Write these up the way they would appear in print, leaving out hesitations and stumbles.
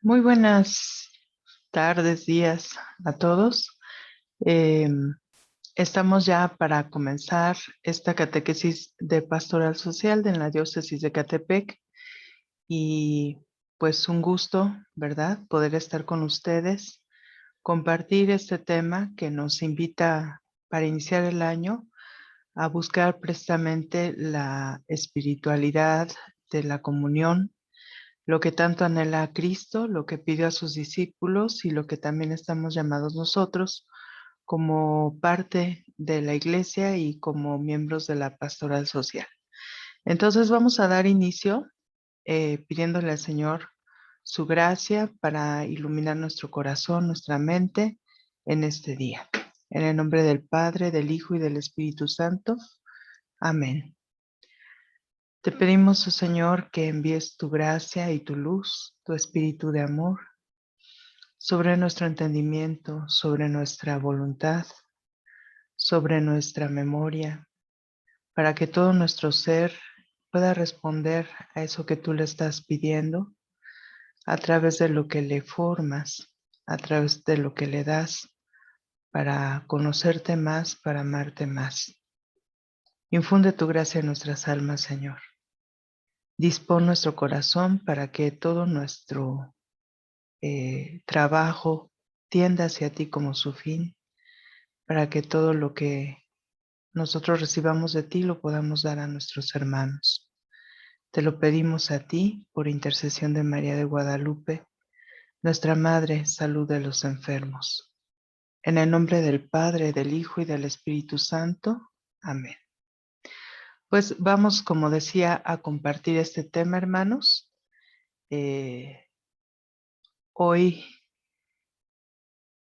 Muy buenas tardes, días a todos. Eh, Estamos ya para comenzar esta catequesis de Pastoral Social de la Diócesis de Catepec y pues un gusto, ¿verdad? Poder estar con ustedes, compartir este tema que nos invita para iniciar el año a buscar precisamente la espiritualidad de la comunión, lo que tanto anhela a Cristo, lo que pidió a sus discípulos y lo que también estamos llamados nosotros como parte de la iglesia y como miembros de la pastoral social. Entonces vamos a dar inicio pidiéndole al Señor su gracia para iluminar nuestro corazón, nuestra mente en este día. En el nombre del Padre, del Hijo y del Espíritu Santo. Amén. Te pedimos, oh Señor, que envíes tu gracia y tu luz, tu espíritu de amor sobre nuestro entendimiento, sobre nuestra voluntad, sobre nuestra memoria, para que todo nuestro ser pueda responder a eso que tú le estás pidiendo a través de lo que le formas, a través de lo que le das para conocerte más, para amarte más. Infunde tu gracia en nuestras almas, Señor. Dispón nuestro corazón para que todo nuestro trabajo tienda hacia ti como su fin, para que todo lo que nosotros recibamos de ti lo podamos dar a nuestros hermanos. Te lo pedimos a ti por intercesión de María de Guadalupe, nuestra Madre, salud de los enfermos. En el nombre del Padre, del Hijo y del Espíritu Santo. Amén. Pues vamos, como decía, a compartir este tema, hermanos. Hoy,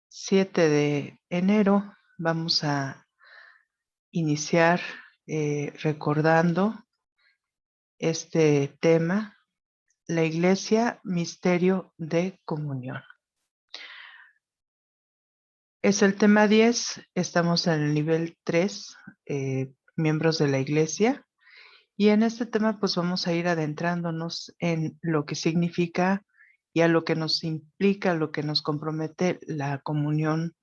7 de enero, vamos a iniciar recordando este tema, la Iglesia, misterio de comunión. Es el tema 10, estamos en el nivel 3, miembros de la Iglesia, y en este tema pues vamos a ir adentrándonos en lo que significa y a lo que nos implica, lo que nos compromete la comunión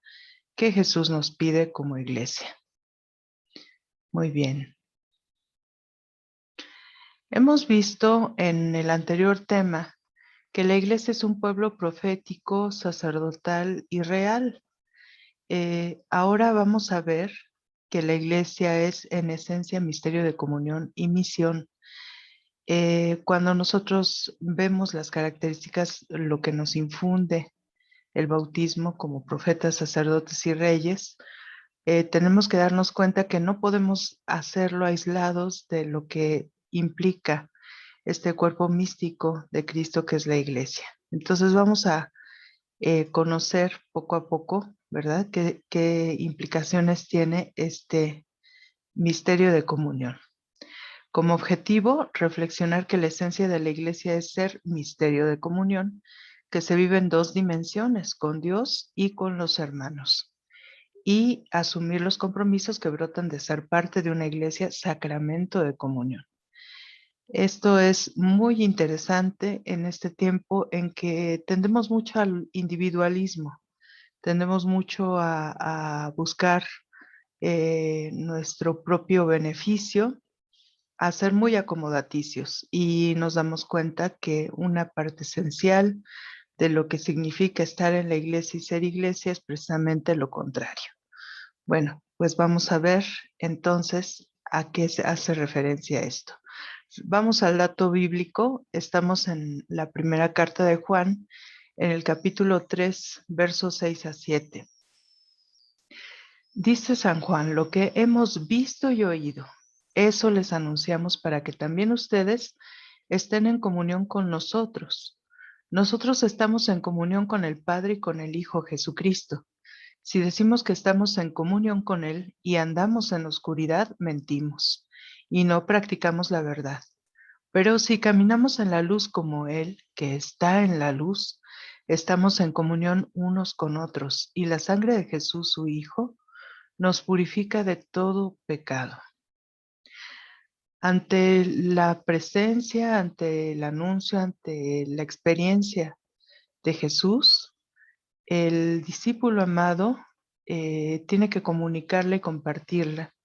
que Jesús nos pide como Iglesia. Muy bien. Hemos visto en el anterior tema que la Iglesia es un pueblo profético, sacerdotal y real. Ahora vamos a ver que la Iglesia es en esencia misterio de comunión y misión. Cuando nosotros vemos las características, lo que nos infunde el bautismo como profetas, sacerdotes y reyes, tenemos que darnos cuenta que no podemos hacerlo aislados de lo que implica este cuerpo místico de Cristo que es la Iglesia. Entonces vamos a conocer poco a poco, ¿verdad? ¿Qué implicaciones tiene este misterio de comunión? Como objetivo, reflexionar que la esencia de la Iglesia es ser misterio de comunión, que se vive en dos dimensiones, con Dios y con los hermanos, y asumir los compromisos que brotan de ser parte de una Iglesia, sacramento de comunión. Esto es muy interesante en este tiempo en que tendemos mucho al individualismo, tendemos mucho a buscar nuestro propio beneficio, a ser muy acomodaticios y nos damos cuenta que una parte esencial de lo que significa estar en la iglesia y ser iglesia es precisamente lo contrario. Bueno, pues vamos a ver entonces a qué se hace referencia esto. Vamos al dato bíblico. Estamos en la primera carta de Juan, en el capítulo 3, versos 6 a 7. Dice San Juan, lo que hemos visto y oído, eso les anunciamos para que también ustedes estén en comunión con nosotros. Nosotros estamos en comunión con el Padre y con el Hijo Jesucristo. Si decimos que estamos en comunión con Él y andamos en oscuridad, mentimos y no practicamos la verdad. Pero si caminamos en la luz como Él, que está en la luz, estamos en comunión unos con otros y la sangre de Jesús, su Hijo, nos purifica de todo pecado. Ante la presencia, ante el anuncio, ante la experiencia de Jesús, el discípulo amado tiene que comunicarla y compartirla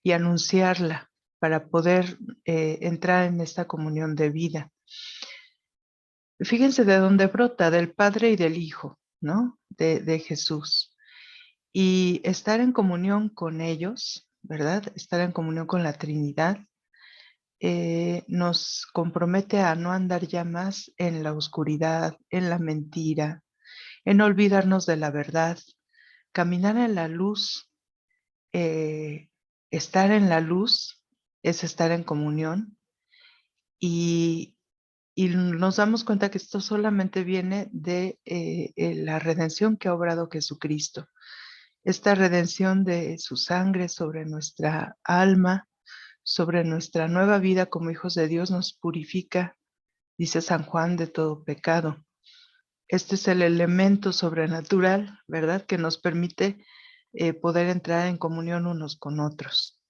y anunciarla para poder entrar en esta comunión de vida. Fíjense de dónde brota, del Padre y del Hijo, ¿no? De Jesús. Y estar en comunión con ellos, ¿verdad? Estar en comunión con la Trinidad nos compromete a no andar ya más en la oscuridad, en la mentira, en olvidarnos de la verdad, caminar en la luz. Estar en la luz es estar en comunión y, y nos damos cuenta que esto solamente viene de la redención que ha obrado Jesucristo. Esta redención de su sangre sobre nuestra alma, sobre nuestra nueva vida como hijos de Dios, nos purifica, dice San Juan, de todo pecado. Este es el elemento sobrenatural, ¿verdad?, que nos permite poder entrar en comunión unos con otros.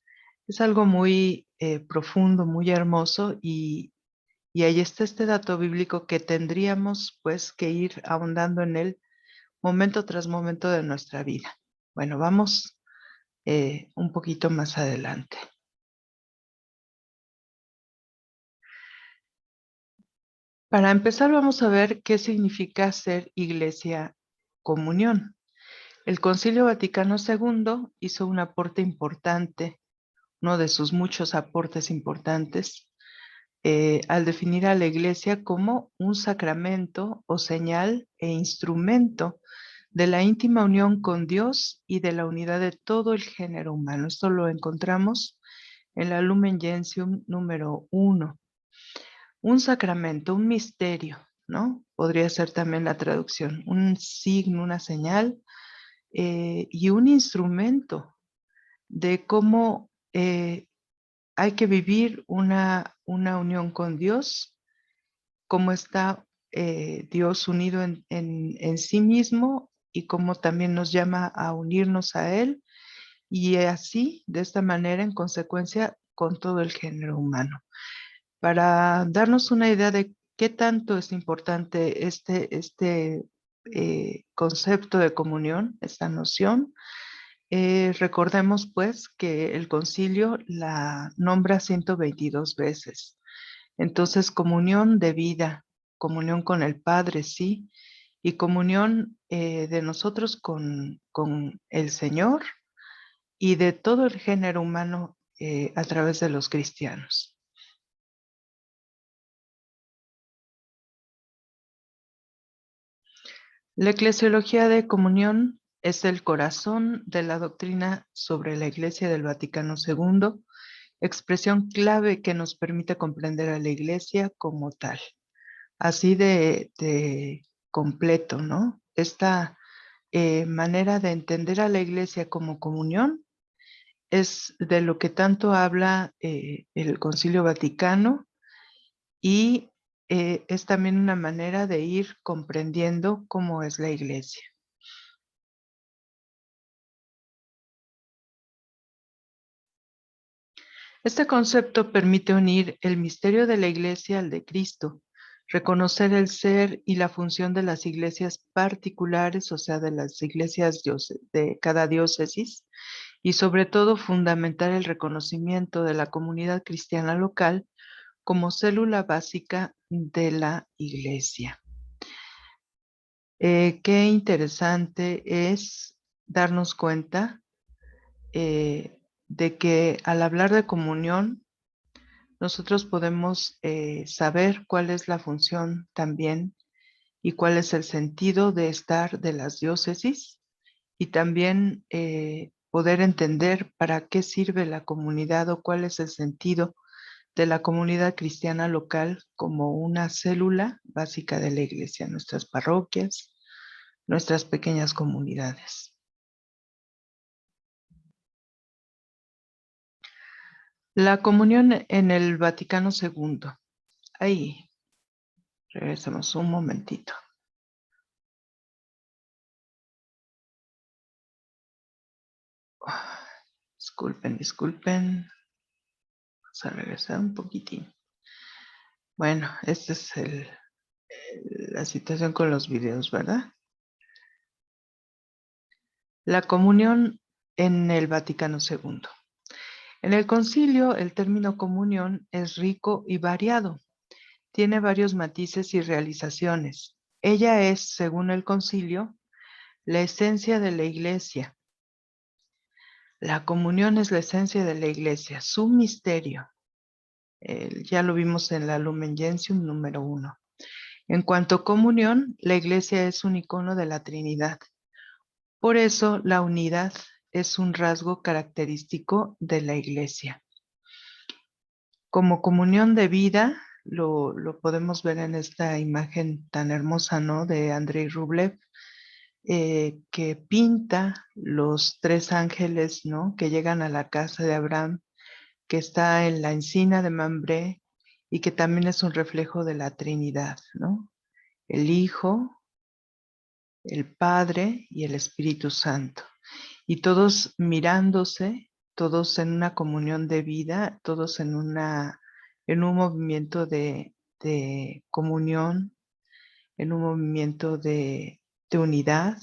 Es algo muy profundo, muy hermoso y ahí está este dato bíblico que tendríamos pues que ir ahondando en él momento tras momento de nuestra vida. Bueno, vamos un poquito más adelante. Para empezar vamos a ver qué significa ser iglesia comunión. El Concilio Vaticano II hizo un aporte importante, uno de sus muchos aportes importantes, al definir a la Iglesia como un sacramento o señal e instrumento de la íntima unión con Dios y de la unidad de todo el género humano. Esto lo encontramos en la Lumen Gentium número 1. Un sacramento, un misterio, ¿no? Podría ser también la traducción, un signo, una señal y un instrumento de cómo hay que vivir una unión con Dios, cómo está Dios unido en sí mismo y cómo también nos llama a unirnos a Él y así, de esta manera, en consecuencia, con todo el género humano. Para darnos una idea de qué tanto es importante este concepto de comunión, esta noción, recordemos pues que el concilio la nombra 122 veces. Entonces, comunión de vida, comunión con el Padre, sí, y comunión de nosotros con el Señor y de todo el género humano a través de los cristianos. La eclesiología de comunión es el corazón de la doctrina sobre la Iglesia del Vaticano II, expresión clave que nos permite comprender a la Iglesia como tal. Así de completo, ¿no? Esta manera de entender a la Iglesia como comunión es de lo que tanto habla el Concilio Vaticano y es también una manera de ir comprendiendo cómo es la Iglesia. Este concepto permite unir el misterio de la Iglesia al de Cristo, reconocer el ser y la función de las iglesias particulares, o sea, de las iglesias de cada diócesis, y sobre todo fundamentar el reconocimiento de la comunidad cristiana local como célula básica de la Iglesia. Qué interesante es darnos cuenta de que al hablar de comunión, nosotros podemos saber cuál es la función también y cuál es el sentido de estar de las diócesis y también poder entender para qué sirve la comunidad o cuál es el sentido de la comunidad cristiana local como una célula básica de la iglesia, nuestras parroquias, nuestras pequeñas comunidades. La comunión en el Vaticano II. Ahí, regresamos un momentito. Disculpen. Vamos a regresar un poquitín. Bueno, este es la situación con los videos, ¿verdad? La comunión en el Vaticano II. En el concilio, el término comunión es rico y variado. Tiene varios matices y realizaciones. Ella es, según el concilio, la esencia de la Iglesia. La comunión es la esencia de la Iglesia, su misterio. Ya lo vimos en la Lumen Gentium número 1. En cuanto a comunión, la Iglesia es un icono de la Trinidad. Por eso, la unidad es un rasgo característico de la Iglesia. Como comunión de vida, lo podemos ver en esta imagen tan hermosa, ¿no? De Andrei Rublev, que pinta los tres ángeles, ¿no? Que llegan a la casa de Abraham, que está en la encina de Mambré y que también es un reflejo de la Trinidad, ¿no? El Hijo, el Padre y el Espíritu Santo. Y todos mirándose, todos en una comunión de vida, todos en un movimiento de comunión, en un movimiento de unidad,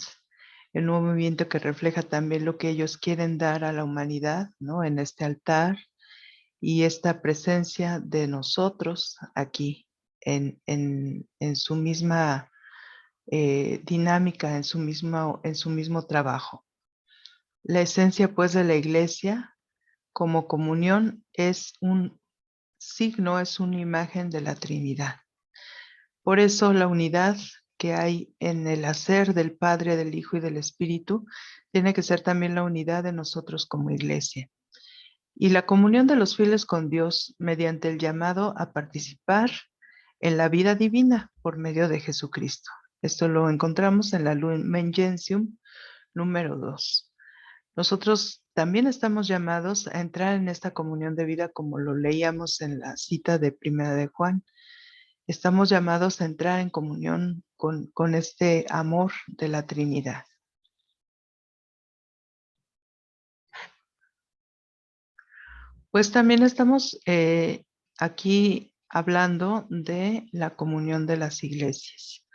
en un movimiento que refleja también lo que ellos quieren dar a la humanidad, ¿no? En este altar y esta presencia de nosotros aquí en su misma dinámica, en su mismo trabajo. La esencia, pues, de la Iglesia como comunión es un signo, es una imagen de la Trinidad. Por eso la unidad que hay en el hacer del Padre, del Hijo y del Espíritu tiene que ser también la unidad de nosotros como Iglesia. Y la comunión de los fieles con Dios mediante el llamado a participar en la vida divina por medio de Jesucristo. Esto lo encontramos en la Lumen Gentium número 2. Nosotros también estamos llamados a entrar en esta comunión de vida como lo leíamos en la cita de Primera de Juan. Estamos llamados a entrar en comunión con este amor de la Trinidad. Pues también estamos aquí hablando de la comunión de las iglesias,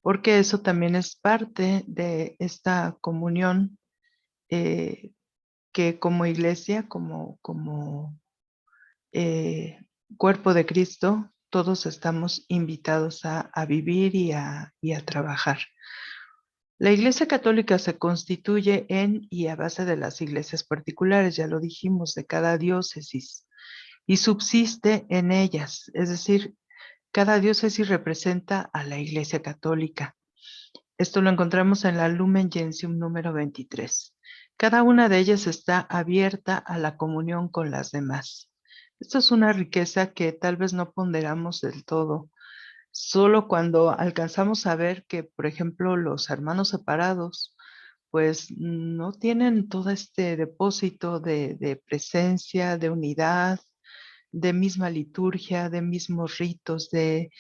porque eso también es parte de esta comunión que como iglesia, como cuerpo de Cristo, todos estamos invitados a vivir y a trabajar. La Iglesia Católica se constituye en y a base de las iglesias particulares, ya lo dijimos, de cada diócesis, y subsiste en ellas, es decir, cada diócesis representa a la Iglesia Católica. Esto lo encontramos en la Lumen Gentium número 23. Cada una de ellas está abierta a la comunión con las demás. Esto es una riqueza que tal vez no ponderamos del todo. Solo cuando alcanzamos a ver que, por ejemplo, los hermanos separados, pues no tienen todo este depósito de presencia, de unidad, de misma liturgia, de mismos ritos, de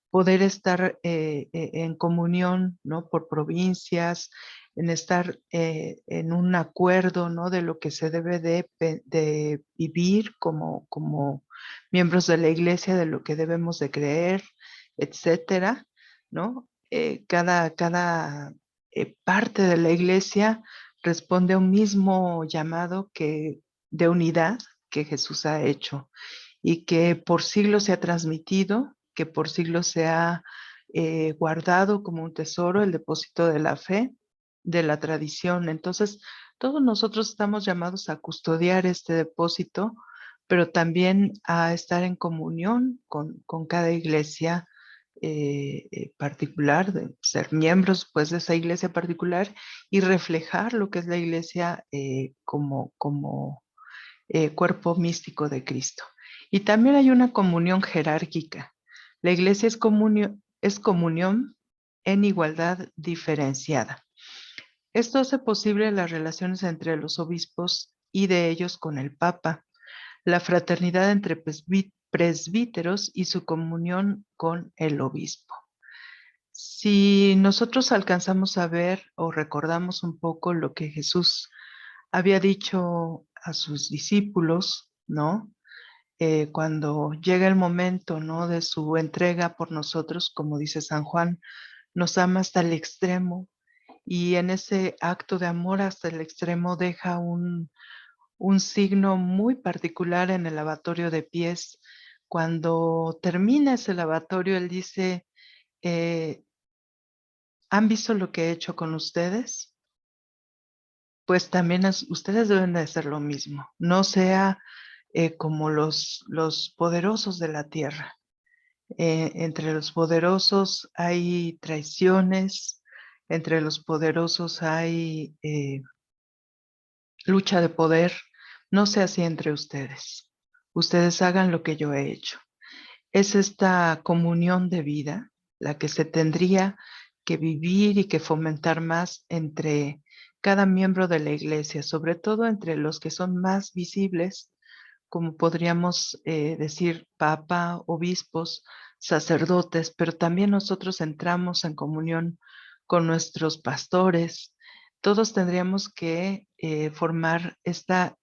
poder estar en comunión, ¿no? Por provincias, en estar en un acuerdo, ¿no? De lo que se debe de vivir como miembros de la iglesia, de lo que debemos de creer, etcétera, ¿no? Cada parte de la iglesia responde a un mismo llamado de unidad que Jesús ha hecho y que por siglos se ha transmitido, que por siglos se ha guardado como un tesoro el depósito de la fe, de la tradición. Entonces, todos nosotros estamos llamados a custodiar este depósito, pero también a estar en comunión con cada iglesia particular, de ser miembros pues de esa iglesia particular y reflejar lo que es la iglesia como cuerpo místico de Cristo. Y también hay una comunión jerárquica. La iglesia es comunión en igualdad diferenciada. Esto hace posible las relaciones entre los obispos y de ellos con el Papa, la fraternidad entre presbíteros y su comunión con el obispo. Si nosotros alcanzamos a ver o recordamos un poco lo que Jesús había dicho a sus discípulos, ¿no? cuando llega el momento, ¿no?, de su entrega por nosotros, como dice San Juan, nos ama hasta el extremo, y en ese acto de amor hasta el extremo deja un signo muy particular en el lavatorio de pies. Cuando termina ese lavatorio, él dice, ¿han visto lo que he hecho con ustedes? Pues también ustedes deben de hacer lo mismo. No sea como los poderosos de la tierra. Entre los poderosos hay traiciones, entre los poderosos hay lucha de poder. No sea así entre ustedes. Ustedes hagan lo que yo he hecho. Es esta comunión de vida la que se tendría que vivir y que fomentar más entre cada miembro de la iglesia, sobre todo entre los que son más visibles, como podríamos decir papa, obispos, sacerdotes, pero también nosotros entramos en comunión con nuestros pastores. Todos tendríamos que formar esta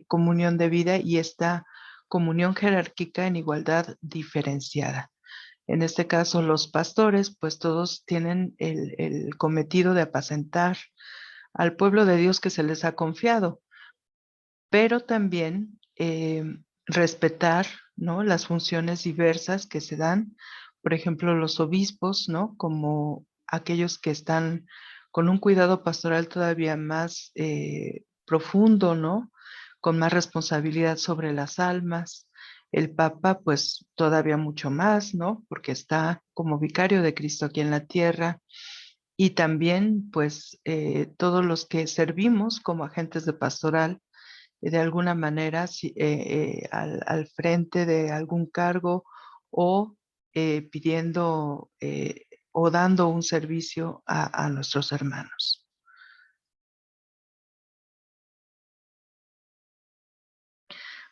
comunión de vida y esta comunión jerárquica en igualdad diferenciada. En este caso, los pastores, pues todos tienen el cometido de apacentar al pueblo de Dios que se les ha confiado, pero también respetar, ¿no?, las funciones diversas que se dan. Por ejemplo, los obispos, ¿no?, como aquellos que están con un cuidado pastoral todavía más profundo, ¿no?, con más responsabilidad sobre las almas. El Papa, pues todavía mucho más, ¿no?, porque está como vicario de Cristo aquí en la tierra. Y también, pues, todos los que servimos como agentes de pastoral, de alguna manera al frente de algún cargo o pidiendo o dando un servicio a nuestros hermanos.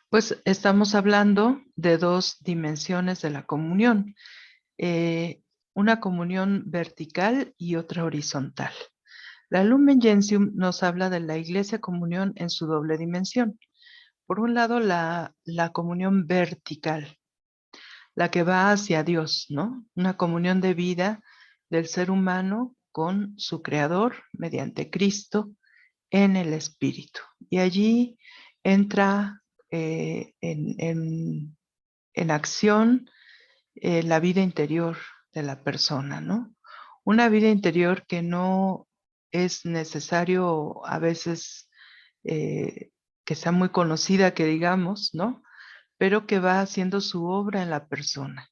Pues estamos hablando de dos dimensiones de la comunión, eh, una comunión vertical y otra horizontal. La Lumen Gentium nos habla de la Iglesia Comunión en su doble dimensión. Por un lado, la comunión vertical, la que va hacia Dios, ¿no? Una comunión de vida del ser humano con su creador mediante Cristo en el Espíritu. Y allí entra en acción la vida interior de la persona, ¿no? Una vida interior que no es necesario a veces que sea muy conocida, que digamos, ¿no?, pero que va haciendo su obra en la persona,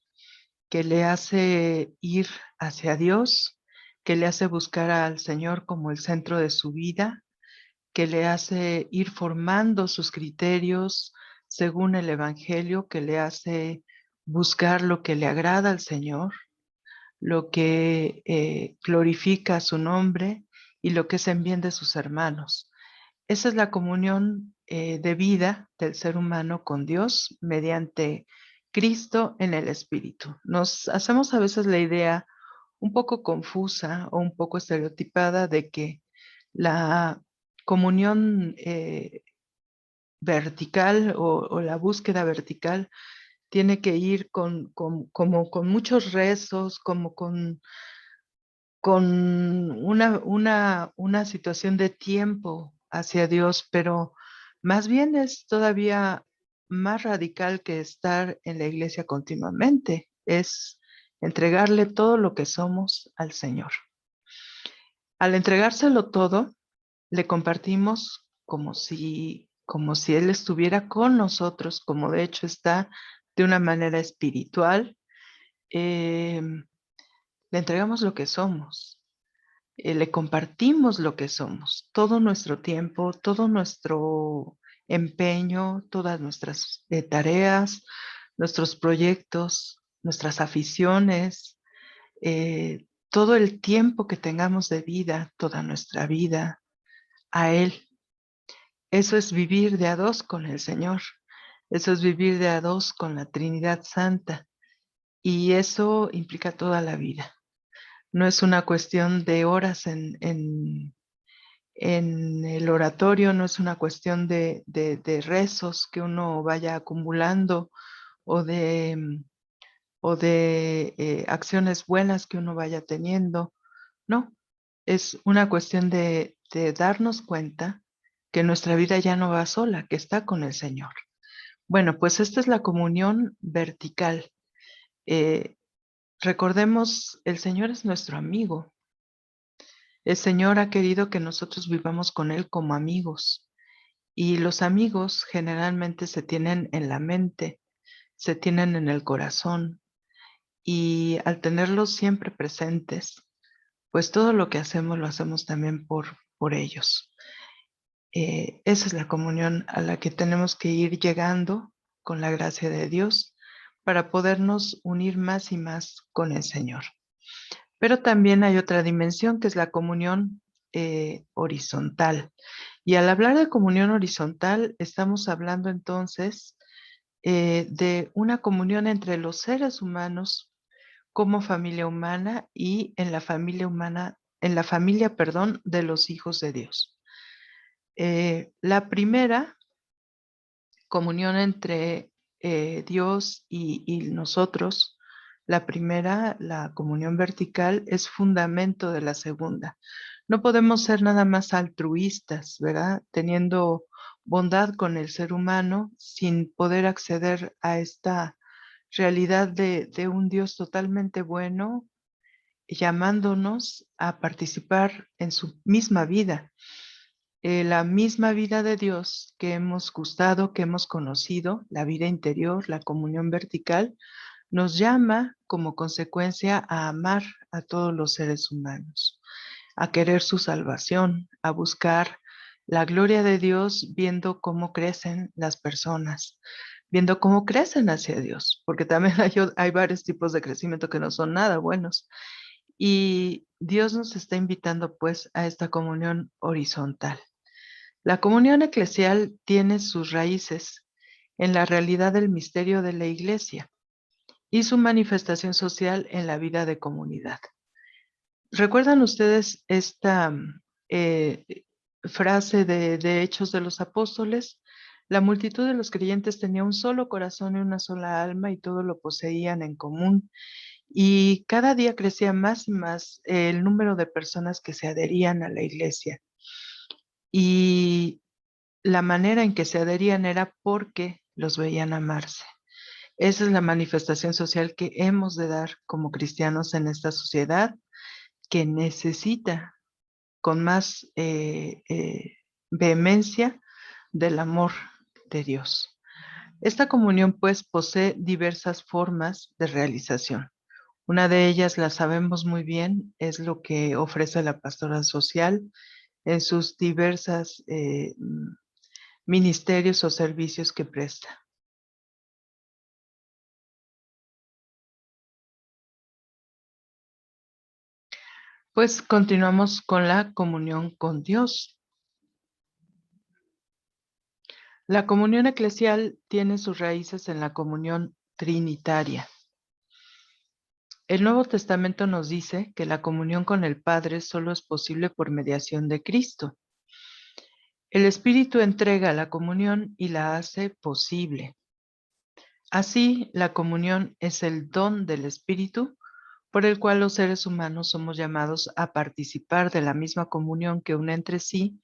que le hace ir hacia Dios, que le hace buscar al Señor como el centro de su vida, que le hace ir formando sus criterios según el Evangelio, que le hace buscar lo que le agrada al Señor, lo que glorifica su nombre y lo que es en bien de sus hermanos. Esa es la comunión de vida del ser humano con Dios mediante Cristo en el Espíritu. Nos hacemos a veces la idea un poco confusa o un poco estereotipada de que la comunión vertical o la búsqueda vertical tiene que ir como con muchos rezos, como con una situación de tiempo hacia Dios, pero más bien es todavía más radical que estar en la iglesia continuamente, es entregarle todo lo que somos al Señor. Al entregárselo todo, le compartimos como si Él estuviera con nosotros, como de hecho está de una manera espiritual. Le entregamos lo que somos. Le compartimos lo que somos, todo nuestro tiempo, todo nuestro empeño, todas nuestras tareas, nuestros proyectos, nuestras aficiones, todo el tiempo que tengamos de vida, toda nuestra vida, a Él. Eso es vivir de a dos con el Señor. Eso es vivir de a dos con la Trinidad Santa. Y eso implica toda la vida. No es una cuestión de horas en el oratorio no es una cuestión de rezos que uno vaya acumulando o de acciones buenas que uno vaya teniendo. No, es una cuestión de darnos cuenta que nuestra vida ya no va sola, que está con el Señor. Bueno, pues esta es la comunión vertical. Eh, Recordemos, el Señor es nuestro amigo. El Señor ha querido que nosotros vivamos con Él como amigos. Y los amigos generalmente se tienen en la mente, se tienen en el corazón. Y al tenerlos siempre presentes, pues todo lo que hacemos lo hacemos también por ellos. Esa es la comunión a la que tenemos que ir llegando con la gracia de Dios para podernos unir más y más con el Señor. Pero también hay otra dimensión que es la comunión horizontal. Y al hablar de comunión horizontal, estamos hablando entonces de una comunión entre los seres humanos como familia humana y en la familia humana, en la familia, perdón, de los hijos de Dios. La primera comunión entre Dios y nosotros, la primera, la comunión vertical, es fundamento de la segunda. No podemos ser nada más altruistas, ¿verdad? Teniendo bondad con el ser humano sin poder acceder a esta realidad de un Dios totalmente bueno, llamándonos a participar en su misma vida. La misma vida de Dios que hemos gustado, que hemos conocido, la vida interior, la comunión vertical, nos llama como consecuencia a amar a todos los seres humanos, a querer su salvación, a buscar la gloria de Dios viendo cómo crecen las personas, viendo cómo crecen hacia Dios, porque también hay varios tipos de crecimiento que no son nada buenos. Y Dios nos está invitando pues a esta comunión horizontal. La comunión eclesial tiene sus raíces en la realidad del misterio de la Iglesia y su manifestación social en la vida de comunidad. ¿Recuerdan ustedes esta eh, frase de Hechos de los Apóstoles? La multitud de los creyentes tenía un solo corazón y una sola alma y todo lo poseían en común. Y cada día crecía más y más el número de personas que se adherían a la iglesia. Y la manera en que se adherían era porque los veían amarse. Esa es la manifestación social que hemos de dar como cristianos en esta sociedad que necesita con más vehemencia del amor de Dios. Esta comunión pues posee diversas formas de realización. Una de ellas la sabemos muy bien, es lo que ofrece la pastoral social en sus diversas ministerios o servicios que presta. Pues continuamos con la comunión con Dios. La comunión eclesial tiene sus raíces en la comunión trinitaria. El Nuevo Testamento nos dice que la comunión con el Padre solo es posible por mediación de Cristo. El Espíritu entrega la comunión y la hace posible. Así, la comunión es el don del Espíritu por el cual los seres humanos somos llamados a participar de la misma comunión que une entre sí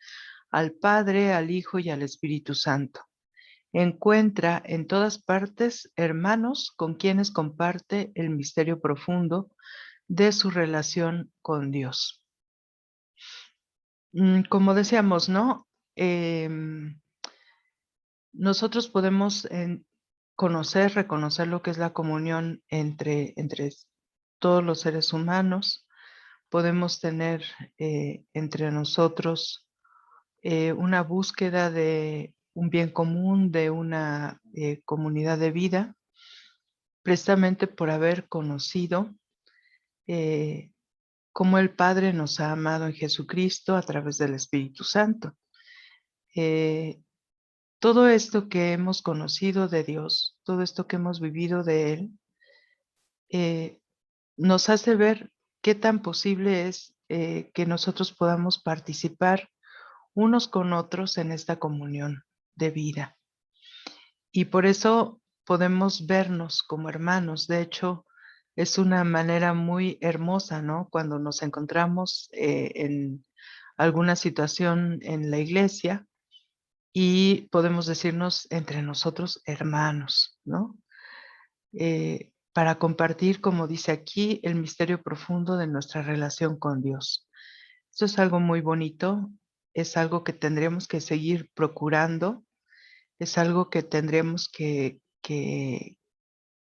al Padre, al Hijo y al Espíritu Santo. Encuentra en todas partes hermanos con quienes comparte el misterio profundo de su relación con Dios. Como decíamos, ¿no? Nosotros podemos reconocer lo que es la comunión entre todos los seres humanos. Podemos tener entre nosotros una búsqueda de un bien común, de una comunidad de vida, precisamente por haber conocido eh, cómo el Padre nos ha amado en Jesucristo a través del Espíritu Santo. Eh, Todo esto que hemos conocido de Dios, todo esto que hemos vivido de Él, eh, nos hace ver qué tan posible es que nosotros podamos participar unos con otros en esta comunión de vida. Y por eso podemos vernos como hermanos. De hecho, es una manera muy hermosa, ¿no? Cuando nos encontramos en alguna situación en la iglesia y podemos decirnos entre nosotros hermanos, ¿no? Para compartir, como dice aquí, el misterio profundo de nuestra relación con Dios. Esto es algo muy bonito, es algo que tendremos que seguir procurando, es algo que tendremos que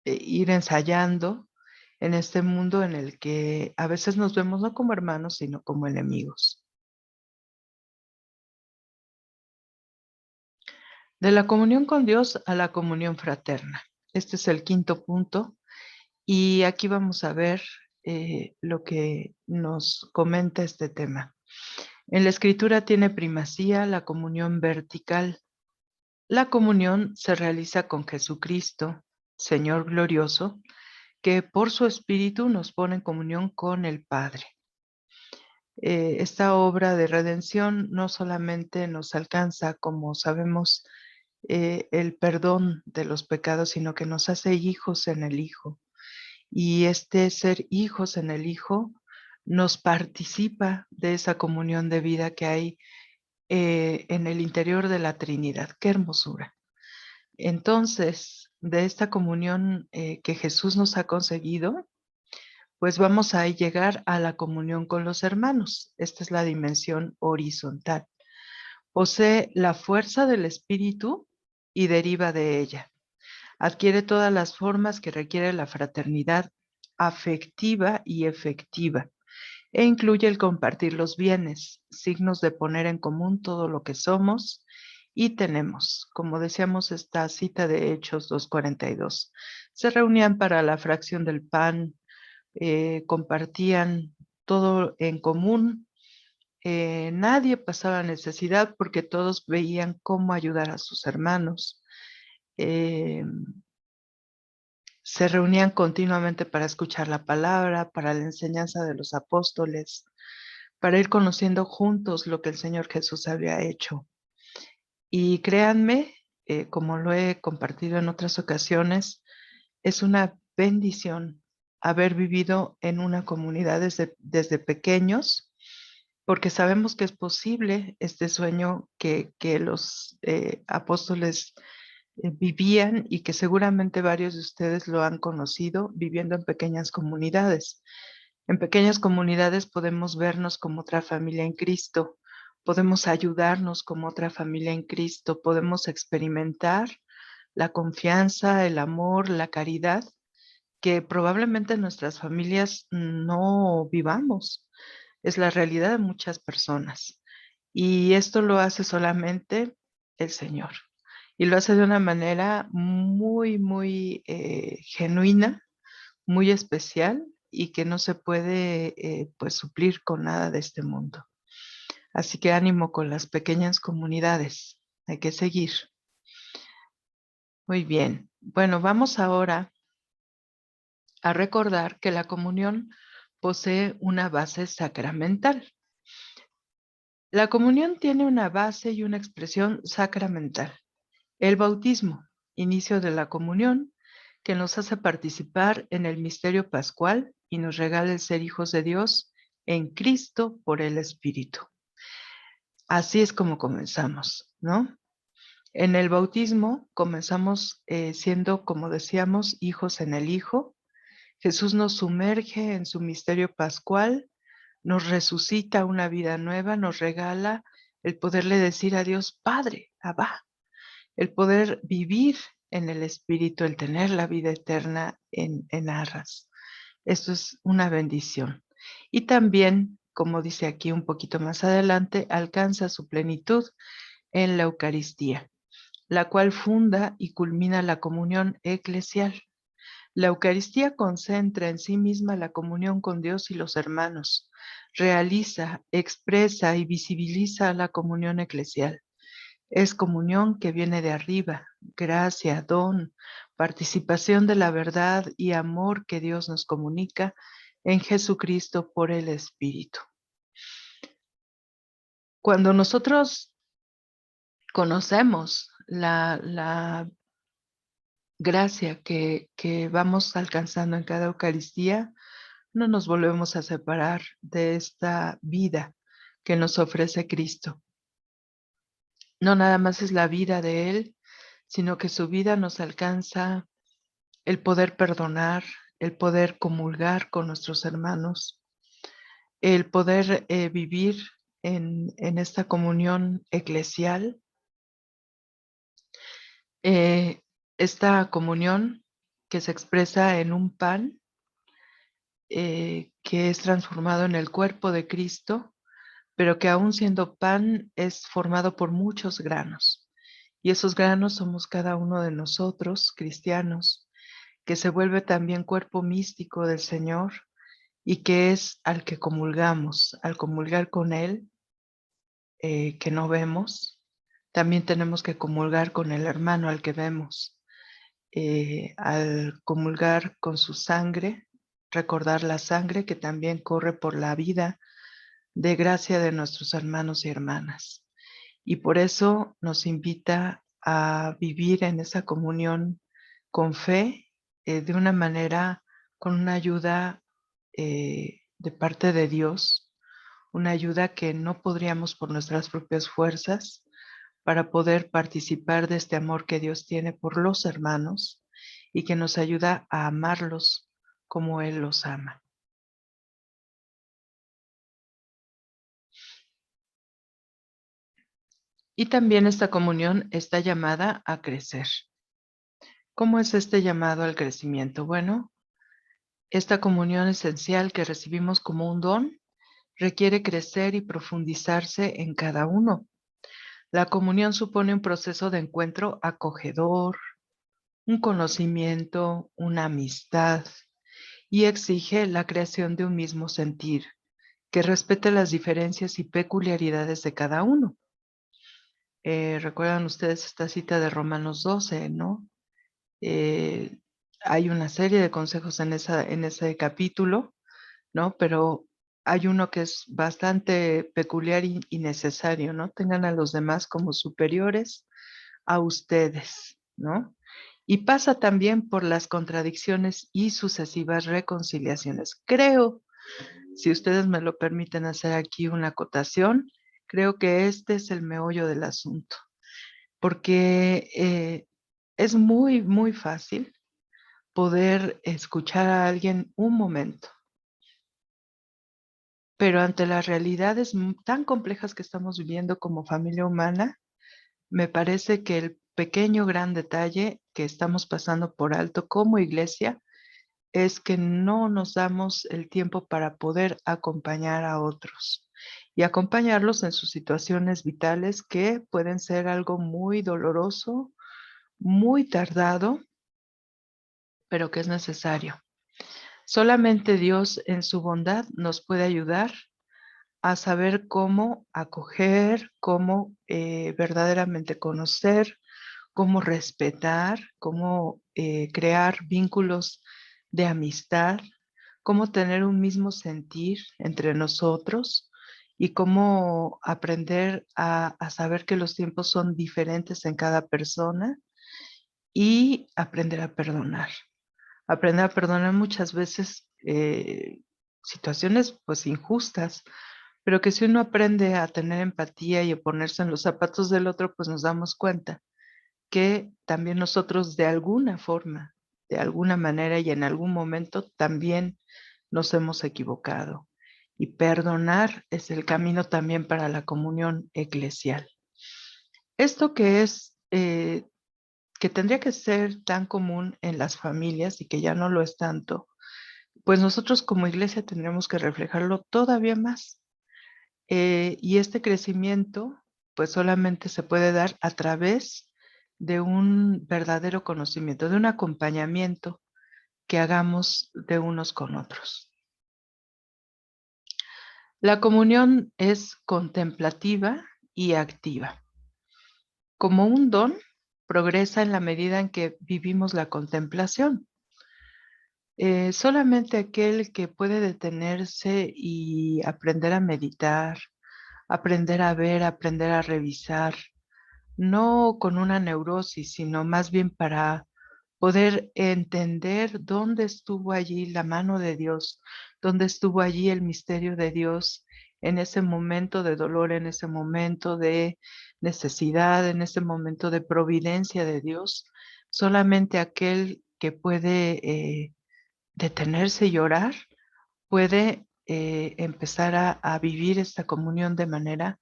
ir ensayando en este mundo en el que a veces nos vemos no como hermanos, sino como enemigos. De la comunión con Dios a la comunión fraterna. Este es el quinto punto y aquí vamos a ver lo que nos comenta este tema. En la escritura tiene primacía la comunión vertical. La comunión se realiza con Jesucristo, Señor glorioso, que por su Espíritu nos pone en comunión con el Padre. Esta obra de redención no solamente nos alcanza, como sabemos, el perdón de los pecados, sino que nos hace hijos en el Hijo. Y este ser hijos en el Hijo nos participa de esa comunión de vida que hay en el interior de la Trinidad. ¡Qué hermosura! Entonces, de esta comunión que Jesús nos ha conseguido, pues vamos a llegar a la comunión con los hermanos. Esta es la dimensión horizontal. Posee la fuerza del Espíritu y deriva de ella. Adquiere todas las formas que requiere la fraternidad afectiva y efectiva, e incluye el compartir los bienes, signos de poner en común todo lo que somos y tenemos. Como decíamos, esta cita de Hechos 2:42. Se reunían para la fracción del pan, compartían todo en común, nadie pasaba necesidad porque todos veían cómo ayudar a sus hermanos. Eh, Se reunían continuamente para escuchar la palabra, para la enseñanza de los apóstoles, para ir conociendo juntos lo que el Señor Jesús había hecho. Y créanme, como lo he compartido en otras ocasiones, es una bendición haber vivido en una comunidad desde pequeños, porque sabemos que es posible este sueño que los apóstoles vivían y que seguramente varios de ustedes lo han conocido viviendo en pequeñas comunidades. En pequeñas comunidades podemos vernos como otra familia en Cristo, podemos ayudarnos como otra familia en Cristo, podemos experimentar la confianza, el amor, la caridad que probablemente en nuestras familias no vivamos. Es la realidad de muchas personas. Y esto lo hace solamente el Señor. Y lo hace de una manera muy, muy genuina, muy especial y que no se puede pues suplir con nada de este mundo. Así que ánimo con las pequeñas comunidades. Hay que seguir. Muy bien. Bueno, vamos ahora a recordar que la comunión posee una base sacramental. La comunión tiene una base y una expresión sacramental. El bautismo, inicio de la comunión, que nos hace participar en el misterio pascual y nos regala el ser hijos de Dios en Cristo por el Espíritu. Así es como comenzamos, ¿no? En el bautismo comenzamos siendo, como decíamos, hijos en el Hijo. Jesús nos sumerge en su misterio pascual, nos resucita una vida nueva, nos regala el poderle decir a Dios, Padre, Abba, el poder vivir en el Espíritu, el tener la vida eterna en arras. Esto es una bendición. Y también, como dice aquí un poquito más adelante, alcanza su plenitud en la Eucaristía, la cual funda y culmina la comunión eclesial. La Eucaristía concentra en sí misma la comunión con Dios y los hermanos, realiza, expresa y visibiliza la comunión eclesial. Es comunión que viene de arriba, gracia, don, participación de la verdad y amor que Dios nos comunica en Jesucristo por el Espíritu. Cuando nosotros conocemos la gracia que vamos alcanzando en cada Eucaristía, no nos volvemos a separar de esta vida que nos ofrece Cristo. No nada más es la vida de Él, sino que su vida nos alcanza el poder perdonar, el poder comulgar con nuestros hermanos, el poder vivir en esta comunión eclesial. Eh, Esta comunión que se expresa en un pan que es transformado en el cuerpo de Cristo, pero que aún siendo pan es formado por muchos granos. Y esos granos somos cada uno de nosotros, cristianos, que se vuelve también cuerpo místico del Señor y que es al que comulgamos. Al comulgar con Él, que no vemos, también tenemos que comulgar con el hermano al que vemos. Al comulgar con su sangre, recordar la sangre que también corre por la vida de gracia de nuestros hermanos y hermanas. Y por eso nos invita a vivir en esa comunión con fe, de una manera, con una ayuda de parte de Dios, una ayuda que no podríamos por nuestras propias fuerzas para poder participar de este amor que Dios tiene por los hermanos y que nos ayuda a amarlos como Él los ama. Y también esta comunión está llamada a crecer. ¿Cómo es este llamado al crecimiento? Bueno, esta comunión esencial que recibimos como un don requiere crecer y profundizarse en cada uno. La comunión supone un proceso de encuentro acogedor, un conocimiento, una amistad, y exige la creación de un mismo sentir que respete las diferencias y peculiaridades de cada uno. Recuerdan ustedes esta cita de Romanos 12, ¿no? Eh, Hay una serie de consejos en ese capítulo, ¿no? Pero hay uno que es bastante peculiar y necesario, ¿no? Tengan a los demás como superiores a ustedes, ¿no? Y pasa también por las contradicciones y sucesivas reconciliaciones. Creo, si ustedes me lo permiten hacer aquí una acotación, creo que este es el meollo del asunto, porque es muy, muy fácil poder escuchar a alguien un momento, pero ante las realidades tan complejas que estamos viviendo como familia humana, me parece que el pequeño gran detalle que estamos pasando por alto como iglesia es que no nos damos el tiempo para poder acompañar a otros y acompañarlos en sus situaciones vitales que pueden ser algo muy doloroso, muy tardado, pero que es necesario. Solamente Dios en su bondad nos puede ayudar a saber cómo acoger, cómo verdaderamente conocer, cómo respetar, cómo crear vínculos de amistad, cómo tener un mismo sentir entre nosotros y cómo aprender a saber que los tiempos son diferentes en cada persona y aprender a perdonar. Aprender a perdonar muchas veces situaciones pues injustas, pero que si uno aprende a tener empatía y a ponerse en los zapatos del otro, pues nos damos cuenta que también nosotros de alguna forma, de alguna manera y en algún momento también nos hemos equivocado. Y perdonar es el camino también para la comunión eclesial. Esto que es, que tendría que ser tan común en las familias y que ya no lo es tanto, pues nosotros como iglesia tendremos que reflejarlo todavía más. Y este crecimiento, pues solamente se puede dar a través de un verdadero conocimiento, de un acompañamiento que hagamos de unos con otros. La comunión es contemplativa y activa. Como un don, progresa en la medida en que vivimos la contemplación. Solamente aquel que puede detenerse y aprender a meditar, aprender a ver, aprender a revisar, no con una neurosis, sino más bien para poder entender dónde estuvo allí la mano de Dios, dónde estuvo allí el misterio de Dios en ese momento de dolor, en ese momento de necesidad, en ese momento de providencia de Dios. Solamente aquel que puede detenerse y orar puede empezar a vivir esta comunión de manera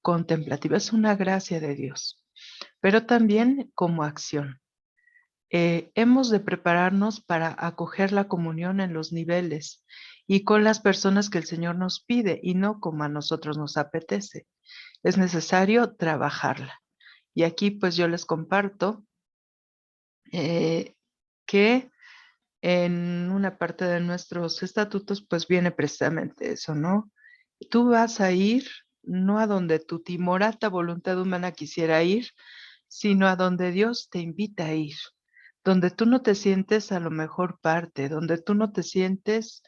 contemplativa. Es una gracia de Dios, pero también como acción. Hemos de prepararnos para acoger la comunión en los niveles y con las personas que el Señor nos pide y no como a nosotros nos apetece. Es necesario trabajarla. Y aquí pues yo les comparto que en una parte de nuestros estatutos pues viene precisamente eso, ¿no? Tú vas a ir no a donde tu timorata voluntad humana quisiera ir, sino a donde Dios te invita a ir, donde tú no te sientes a lo mejor parte, donde tú no te sientes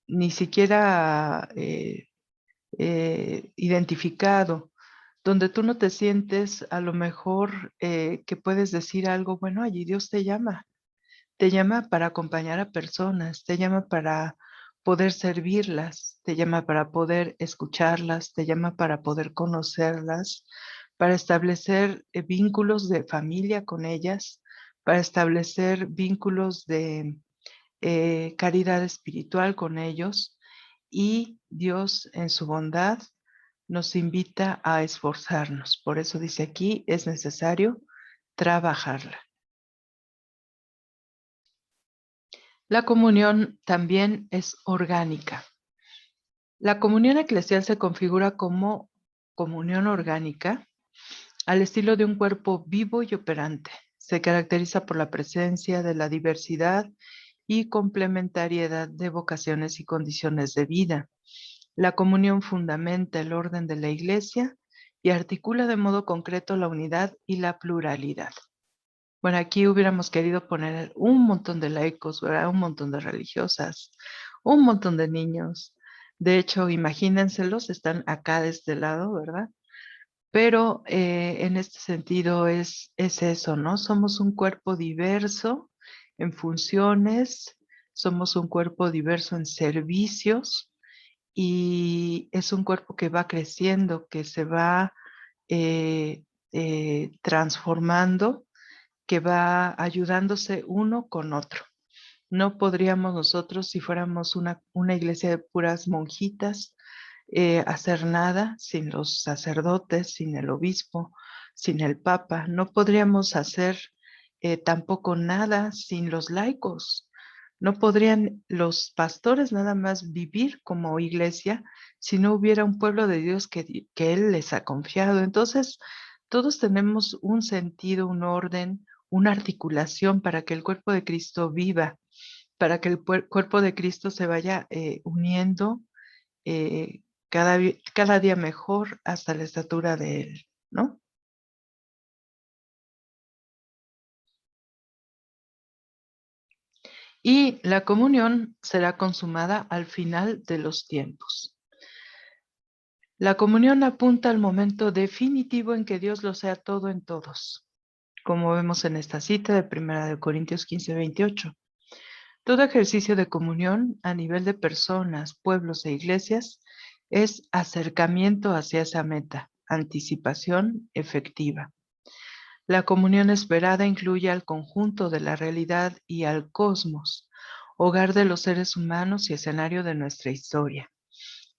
ni siquiera identificado, donde tú no te sientes a lo mejor que puedes decir algo, bueno, allí Dios te llama para acompañar a personas, te llama para poder servirlas, te llama para poder escucharlas, te llama para poder conocerlas, para establecer vínculos de familia con ellas, para establecer vínculos de caridad espiritual con ellos. Y Dios en su bondad nos invita a esforzarnos. Por eso dice aquí, es necesario trabajarla. La comunión también es orgánica. La comunión eclesial se configura como comunión orgánica al estilo de un cuerpo vivo y operante. Se caracteriza por la presencia de la diversidad y complementariedad de vocaciones y condiciones de vida. La comunión fundamenta el orden de la Iglesia y articula de modo concreto la unidad y la pluralidad. Bueno, aquí hubiéramos querido poner un montón de laicos, ¿verdad? Un montón de religiosas, un montón de niños. De hecho, imagínenselos, están acá de este lado, ¿verdad? Pero en este sentido es eso, ¿no? Somos un cuerpo diverso en funciones, somos un cuerpo diverso en servicios y es un cuerpo que va creciendo, que se va eh, transformando, que va ayudándose uno con otro. No podríamos nosotros, si fuéramos una iglesia de puras monjitas, hacer nada sin los sacerdotes, sin el obispo, sin el papa. No podríamos hacer tampoco nada sin los laicos. No podrían los pastores nada más vivir como iglesia si no hubiera un pueblo de Dios que Él les ha confiado. Entonces, todos tenemos un sentido, un orden, una articulación para que el cuerpo de Cristo viva, para que el cuerpo de Cristo se vaya uniendo eh, cada día mejor hasta la estatura de Él, ¿no? Y la comunión será consumada al final de los tiempos. La comunión apunta al momento definitivo en que Dios lo sea todo en todos, como vemos en esta cita de 1 Corintios 15:28. Todo ejercicio de comunión a nivel de personas, pueblos e iglesias es acercamiento hacia esa meta, anticipación efectiva. La comunión esperada incluye al conjunto de la realidad y al cosmos, hogar de los seres humanos y escenario de nuestra historia.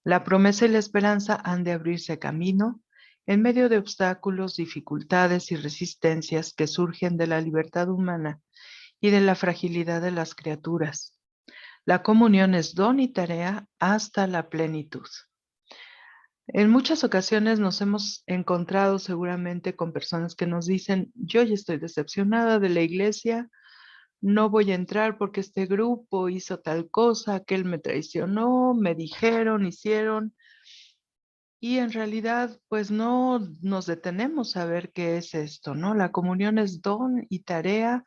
La promesa y la esperanza han de abrirse camino en medio de obstáculos, dificultades y resistencias que surgen de la libertad humana y de la fragilidad de las criaturas. La comunión es don y tarea hasta la plenitud. En muchas ocasiones nos hemos encontrado seguramente con personas que nos dicen, yo ya estoy decepcionada de la iglesia, no voy a entrar porque este grupo hizo tal cosa, aquel me traicionó, me dijeron, hicieron, y en realidad pues no nos detenemos a ver qué es esto, ¿no? La comunión es don y tarea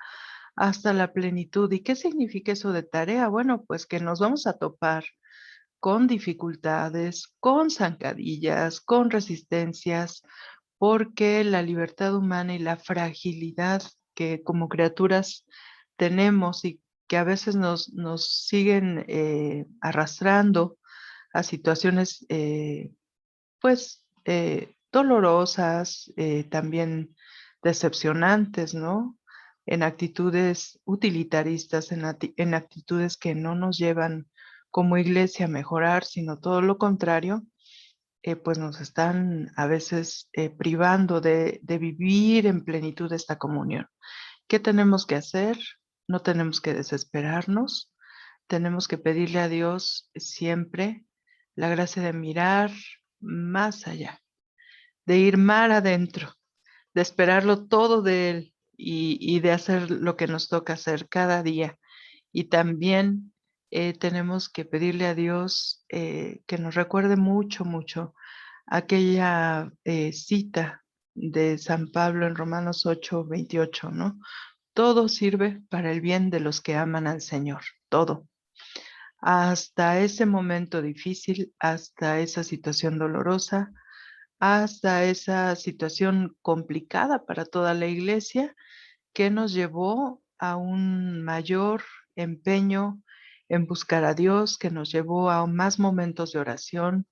hasta la plenitud. ¿Y qué significa eso de tarea? Bueno, pues que nos vamos a topar con dificultades, con zancadillas, con resistencias, porque la libertad humana y la fragilidad que como criaturas tenemos y que a veces nos siguen arrastrando a situaciones dolorosas, también decepcionantes, ¿no? En actitudes utilitaristas, en actitudes que no nos llevan como iglesia a mejorar, sino todo lo contrario, pues nos están a veces privando de vivir en plenitud esta comunión. ¿Qué tenemos que hacer? No tenemos que desesperarnos, tenemos que pedirle a Dios siempre la gracia de mirar más allá, de ir mar adentro, de esperarlo todo de Él y de hacer lo que nos toca hacer cada día. Y también tenemos que pedirle a Dios que nos recuerde mucho, mucho aquella cita de San Pablo en Romanos 8:28, ¿no? Todo sirve para el bien de los que aman al Señor, todo. Hasta ese momento difícil, hasta esa situación dolorosa, hasta esa situación complicada para toda la iglesia que nos llevó a un mayor empeño en buscar a Dios, que nos llevó a más momentos de oración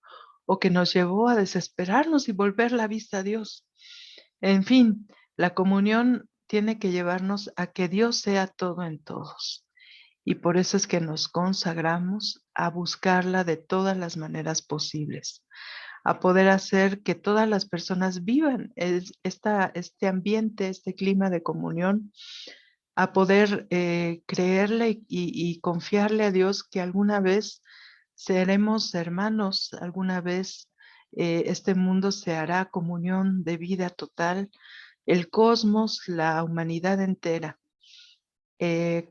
o que nos llevó a desesperarnos y volver la vista a Dios. En fin, la comunión tiene que llevarnos a que Dios sea todo en todos. Y por eso es que nos consagramos a buscarla de todas las maneras posibles, a poder hacer que todas las personas vivan este ambiente, este clima de comunión, a poder creerle y confiarle a Dios que alguna vez seremos hermanos, alguna vez este mundo se hará comunión de vida total, el cosmos, la humanidad entera.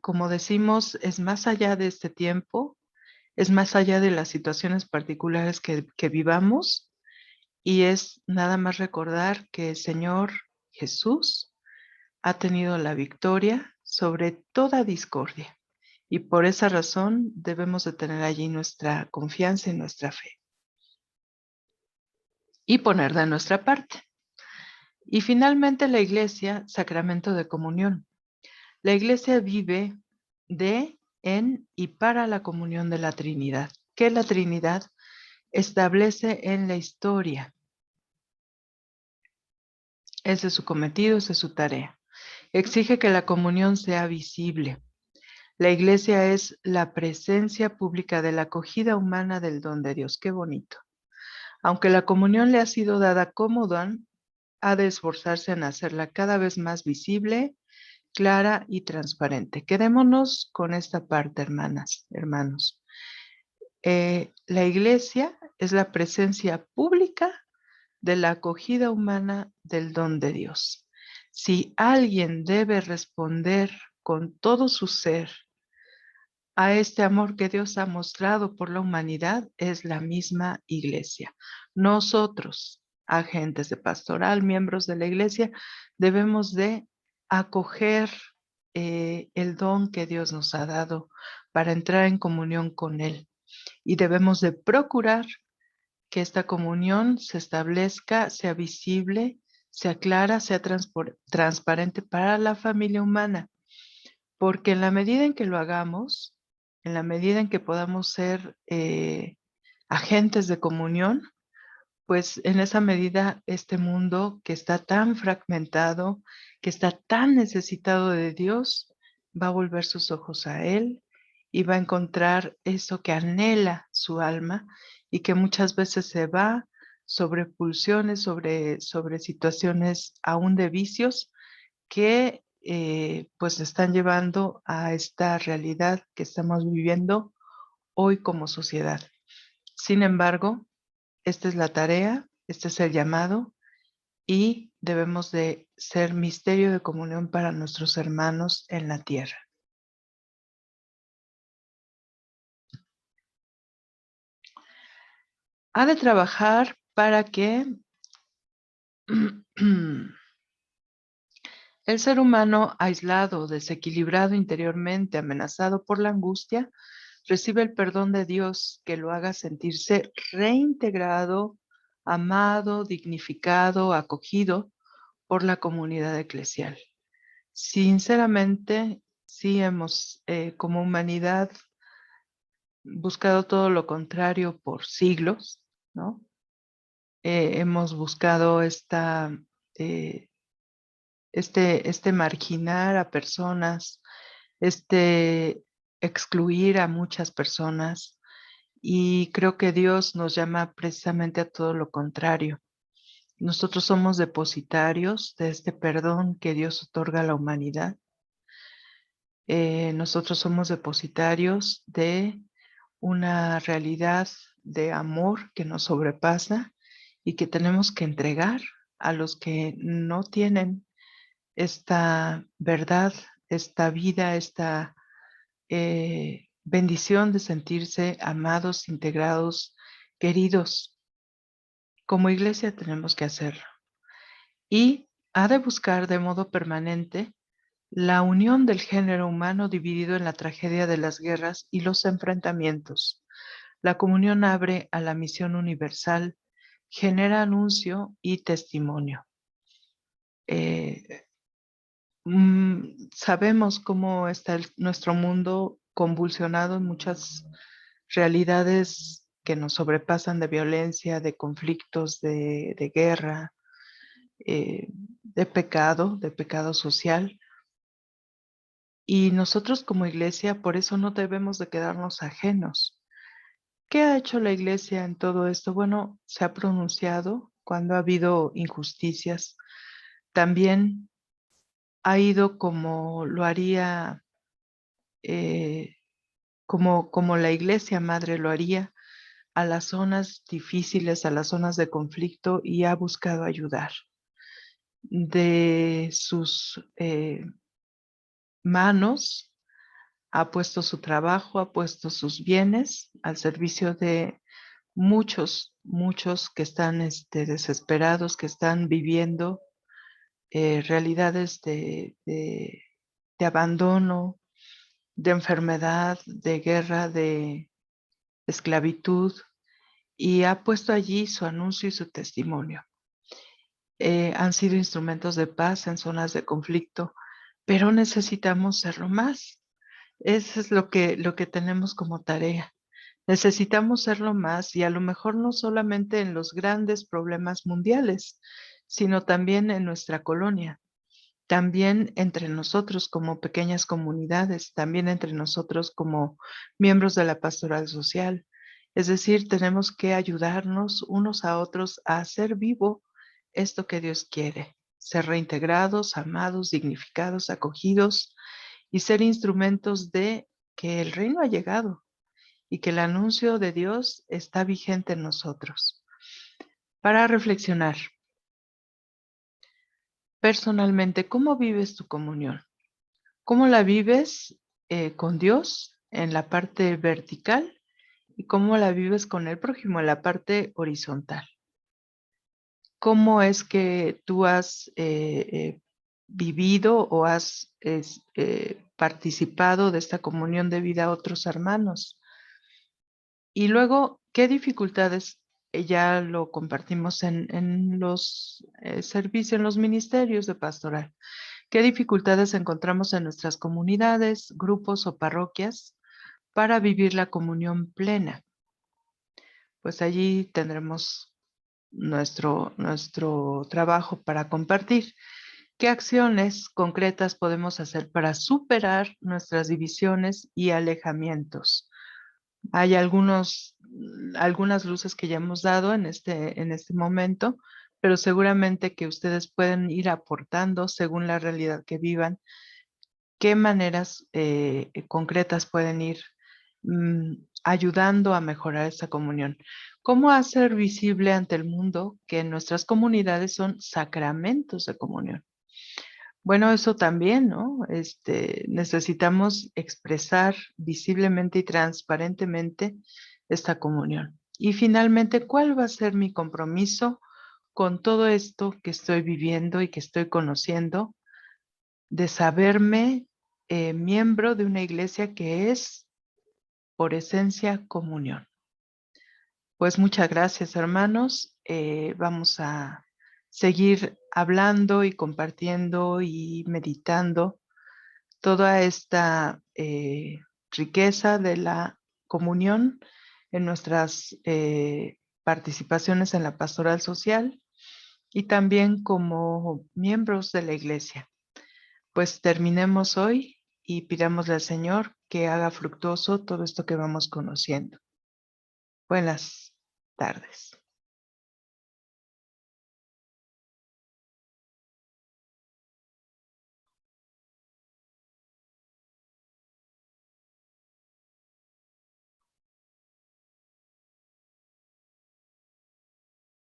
Como decimos, es más allá de este tiempo, es más allá de las situaciones particulares que vivamos y es nada más recordar que el Señor Jesús ha tenido la victoria sobre toda discordia y por esa razón debemos de tener allí nuestra confianza y nuestra fe y poner de nuestra parte. Y finalmente la iglesia, sacramento de comunión. La iglesia vive de, en y para la comunión de la Trinidad, que la Trinidad establece en la historia. Ese es su cometido, esa es su tarea. Exige que la comunión sea visible. La iglesia es la presencia pública de la acogida humana del don de Dios. Qué bonito. Aunque la comunión le ha sido dada como don, ha de esforzarse en hacerla cada vez más visible, clara y transparente. Quedémonos con esta parte, hermanas, hermanos. La iglesia es la presencia pública de la acogida humana del don de Dios. Si alguien debe responder con todo su ser a este amor que Dios ha mostrado por la humanidad, es la misma iglesia. Nosotros, agentes de pastoral, miembros de la iglesia, debemos de acoger el don que Dios nos ha dado para entrar en comunión con Él. Y debemos de procurar que esta comunión se establezca, sea visible, sea clara, sea transparente para la familia humana, porque en la medida en que lo hagamos, en la medida en que podamos ser agentes de comunión, pues en esa medida este mundo que está tan fragmentado, que está tan necesitado de Dios, va a volver sus ojos a Él y va a encontrar eso que anhela su alma y que muchas veces se va sobre pulsiones, sobre situaciones aún de vicios que pues están llevando a esta realidad que estamos viviendo hoy como sociedad. Sin embargo, esta es la tarea, este es el llamado y debemos de ser misterio de comunión para nuestros hermanos en la tierra. Ha de trabajar para que el ser humano aislado, desequilibrado interiormente, amenazado por la angustia, Recibe el perdón de Dios que lo haga sentirse reintegrado, amado, dignificado, acogido por la comunidad eclesial. Sinceramente, sí hemos, como humanidad, buscado todo lo contrario por siglos, ¿no? Hemos buscado eh, este marginar a personas, excluir a muchas personas, y creo que Dios nos llama precisamente a todo lo contrario. Nosotros somos depositarios de este perdón que Dios otorga a la humanidad. Nosotros somos depositarios de una realidad de amor que nos sobrepasa y que tenemos que entregar a los que no tienen esta verdad, esta vida, esta bendición de sentirse amados, integrados, queridos. Como iglesia tenemos que hacerlo. Y ha de buscar de modo permanente la unión del género humano dividido en la tragedia de las guerras y los enfrentamientos. La comunión abre a la misión universal, genera anuncio y testimonio. Eh, Sabemos cómo está nuestro mundo convulsionado en muchas realidades que nos sobrepasan de violencia, de conflictos, de guerra, de pecado social. Y nosotros como iglesia, por eso no debemos de quedarnos ajenos. ¿Qué ha hecho la iglesia en todo esto? Bueno, se ha pronunciado cuando ha habido injusticias. También ha ido como lo haría, eh, como la iglesia madre lo haría, a las zonas difíciles, a las zonas de conflicto, y ha buscado ayudar. De sus manos ha puesto su trabajo, ha puesto sus bienes al servicio de muchos que están desesperados, que están viviendo realidades de abandono, de enfermedad, de guerra, de esclavitud, y ha puesto allí su anuncio y su testimonio. Han sido instrumentos de paz en zonas de conflicto, pero necesitamos serlo más. Eso es lo que tenemos como tarea. Necesitamos serlo más, y a lo mejor no solamente en los grandes problemas mundiales, sino también en nuestra colonia, también entre nosotros como pequeñas comunidades, también entre nosotros como miembros de la pastoral social. Es decir, tenemos que ayudarnos unos a otros a hacer vivo esto que Dios quiere: ser reintegrados, amados, dignificados, acogidos, y ser instrumentos de que el reino ha llegado y que el anuncio de Dios está vigente en nosotros. Para reflexionar, personalmente, ¿cómo vives tu comunión? ¿Cómo la vives con Dios en la parte vertical, y cómo la vives con el prójimo en la parte horizontal? ¿Cómo es que tú has vivido o has participado de esta comunión de vida a otros hermanos? Y luego, ¿qué dificultades? Ya lo compartimos en los servicios, en los ministerios de pastoral. ¿Qué dificultades encontramos en nuestras comunidades, grupos o parroquias para vivir la comunión plena? Pues allí tendremos nuestro trabajo para compartir. ¿Qué acciones concretas podemos hacer para superar nuestras divisiones y alejamientos? Hay algunas luces que ya hemos dado en este momento, pero seguramente que ustedes pueden ir aportando según la realidad que vivan, qué maneras concretas pueden ir ayudando a mejorar esta comunión. ¿Cómo hacer visible ante el mundo que nuestras comunidades son sacramentos de comunión? Bueno, eso también, ¿no? Necesitamos expresar visiblemente y transparentemente esta comunión. Y finalmente, ¿cuál va a ser mi compromiso con todo esto que estoy viviendo y que estoy conociendo, de saberme miembro de una iglesia que es por esencia, comunión. Pues muchas gracias, hermanos. Vamos a seguir hablando y compartiendo y meditando toda esta riqueza de la comunión en nuestras participaciones en la pastoral social y también como miembros de la iglesia. Pues terminemos hoy y pidámosle al Señor que haga fructuoso todo esto que vamos conociendo. Buenas tardes.